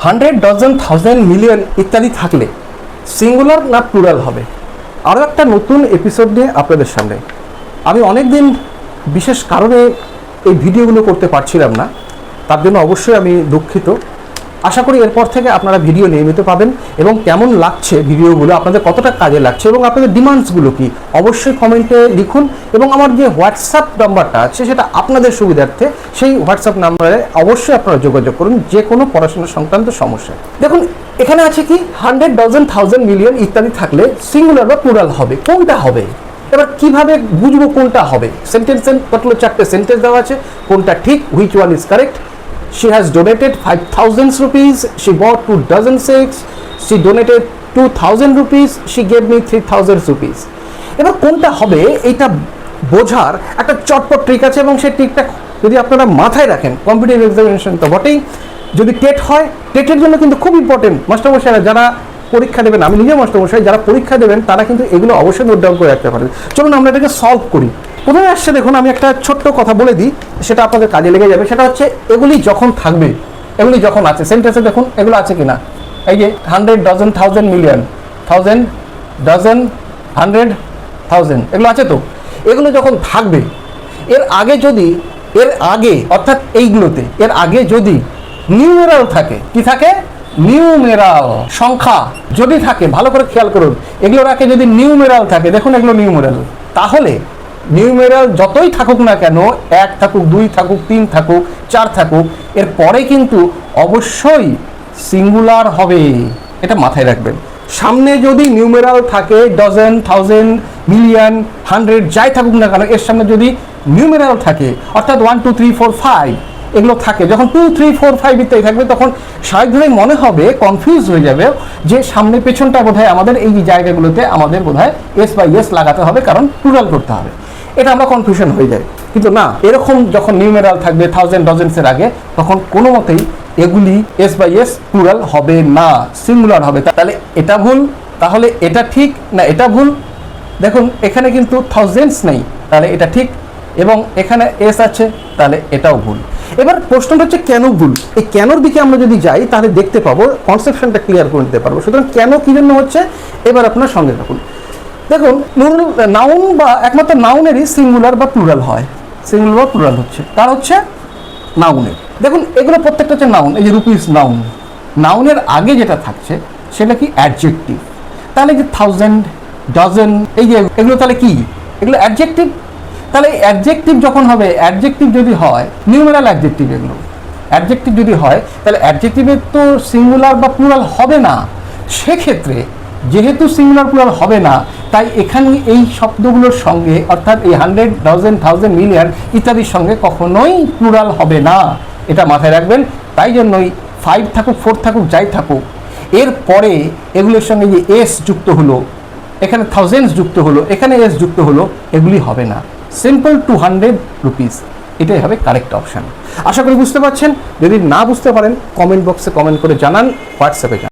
100 dozen 1000 million ইত্যাদি থাকলে singular না প্লুরাল হবে? আরও একটা নতুন এপিসোড নিয়ে আপনাদের সামনে। আমি অনেক দিন বিশেষ কারণে এই ভিডিওগুলো করতে পারছিলাম না, তার জন্য অবশ্যই আমি দুঃখিত। আশা করি এরপর থেকে আপনারা ভিডিও নিয়মিত পাবেন এবং কেমন লাগছে ভিডিওগুলো, আপনাদের কতটা কাজে লাগছে এবং আপনাদের ডিমান্ডসগুলো কি অবশ্যই কমেন্টে লিখুন। এবং আমার যে হোয়াটসঅ্যাপ নাম্বারটা আছে সেটা আপনাদের সুবিধার্থে, সেই হোয়াটসঅ্যাপ নাম্বারে অবশ্যই আপনারা যোগাযোগ করুন যে কোনো পড়াশোনা সংক্রান্ত সমস্যা। দেখুন এখানে আছে কি 100 ডজন 1000 মিলিয়ন ইত্যাদি থাকলে সিঙ্গুলার বা প্লুরাল হবে, কোনটা হবে? এবার কিভাবে বুঝবো কোনটা হবে? সেন্টেন্সের কতগুলো 4টে সেন্টেন্স দেওয়া আছে, কোনটা ঠিক, which one is correct. She has donated 5,000 rupees. She bought 2 dozen cakes. She donated 2,000 rupees. She gave me 3,000 rupees. এবার কোনটা হবে এইটা বোঝার একটা চটপট ট্রিক আছে এবং সেই ট্রিকটা যদি আপনারা মাথায় রাখেন, কম্পিটিটিভ এক্সামিনেশন তো বটেই, যদি টেট হয়, টেটের জন্য কিন্তু খুব ইম্পর্টেন্ট। মাস্টারমশাইরা যারা পরীক্ষা দেবেন, আমি নিজে মাস্টারমশাই, যারা পরীক্ষা দেবেন তারা কিন্তু এগুলো অবশ্যই নোট ডাউন করে রাখতে পারেন। চলুন আমরা এটাকে সলভ করি। প্রথমে আসছে দেখুন, আমি একটা ছোট্ট কথা বলে দিই, সেটা আপনাদের কাজে লেগে যাবে। সেটা হচ্ছে এগুলি যখন থাকবে, এগুলি যখন আছে সেন্টেন্সে, দেখুন এগুলো আছে কিনা। এই যে 100 ডজন 1000 মিলিয়ন, 1000 ডজন 100 1000, এগুলো আছে তো। এগুলো যখন থাকবে, এর আগে অর্থাৎ এইগুলোতে এর আগে যদি নিউমেরাল থাকে, কি থাকে? নিউমেরাল সংখ্যা যদি থাকে, ভালো করে খেয়াল করুন, এগুলোর আগে যদি নিউমেরাল থাকে, দেখুন এগুলো নিউমেরাল, তাহলে নিউমেরাল যতই থাকুক না কেন, 1 থাকুক, 2 থাকুক, 3 থাকুক, 4 থাকুক, এর পরে কিন্তু অবশ্যই সিঙ্গুলার হবে। এটা মাথায় রাখবেন। সামনে যদি নিউমেরাল থাকে, ডজন, 1000, মিলিয়ন, 100 যাই থাকুক না কেন, এর সামনে যদি নিউমেরাল থাকে, অর্থাৎ 1 2 3 4 5 এগুলো থাকে, যখন 2 3 4 5 ইত্যাদি থাকবে, তখন স্বাভাবিকভাবেই মনে হবে, কনফিউজ হয়ে যাবে যে সামনে পেছনটা বোধহয় আমাদের এই যে জায়গাগুলোতে আমাদের বোধহয় এস বাই এস লাগাতে হবে, কারণ প্লুরাল করতে হবে। এটা আমরা কনফিউশন হয়ে যায়। কিন্তু না, এরকম যখন নিউমেরাল থাকবে 1000 ডজেন্সের আগে, তখন কোনো মতেই এগুলি এস বাই এস প্লুরাল হবে না, সিঙ্গুলার হবে। তাহলে এটা ভুল, তাহলে এটা ঠিক না, এটা ভুল। দেখুন এখানে কিন্তু থাউজেন্ডস নেই, তাহলে এটা ঠিক, এবং এখানে এস আছে, তাহলে এটাও ভুল। এবার প্রশ্নটা হচ্ছে কেন ভুল। এই কেনর দিকে আমরা যদি যাই তাহলে দেখতে পাবো, কনসেপশনটা ক্লিয়ার করে নিতে পারবো। সুতরাং কেন কি জন্য হচ্ছে, এবার আপনার সঙ্গে থাকুন। দেখুন নাউন বা একমাত্র নাউনেরই সিঙ্গুলার বা প্লুরাল হয়, সিঙ্গুলার বা প্লুরাল হচ্ছে তার হচ্ছে নাউনের। দেখুন এগুলো প্রত্যেকটা হচ্ছে নাউন। এই যে রুপিস নাউন, নাউনের আগে যেটা থাকছে সেটা কি? অ্যাডজেক্টিভ। তাহলে যে 1000 ডজন, এই যে এগুলো তাহলে কি? এগুলো অ্যাডজেক্টিভ। তাহলে অ্যাডজেক্টিভ যখন হবে, অ্যাডজেক্টিভ যদি হয়, নিউমেরাল অ্যাডজেক্টিভ, এগুলো অ্যাডজেক্টিভ যদি হয়, তাহলে অ্যাডজেক্টিভের তো সিঙ্গুলার বা প্লুরাল হবে না। সেক্ষেত্রে যেহেতু সিঙ্গুলার প্লুরাল হবে না, তাই এখানে এই শব্দগুলোর সঙ্গে, অর্থাৎ এই 100 ডজন 1000 মিলিয়ন ইত্যাদির সঙ্গে কখনোই প্লুরাল হবে না, এটা মাথায় রাখবেন। তাই জন্যই 5 থাকুক, 4 থাকুক, যাই থাকুক, এর পরে এগুলোর সঙ্গে যে এস যুক্ত হলো, এখানে থাউজেন্ডস যুক্ত হলো, এখানে এস যুক্ত হলো, এগুলি হবে না। সিম্পল 200 রুপিস, এটাই হবে কারেক্ট অপশান। আশা করি বুঝতে পারছেন। যদি না বুঝতে পারেন কমেন্ট বক্সে কমেন্ট করে জানান, হোয়াটসঅ্যাপে জানান।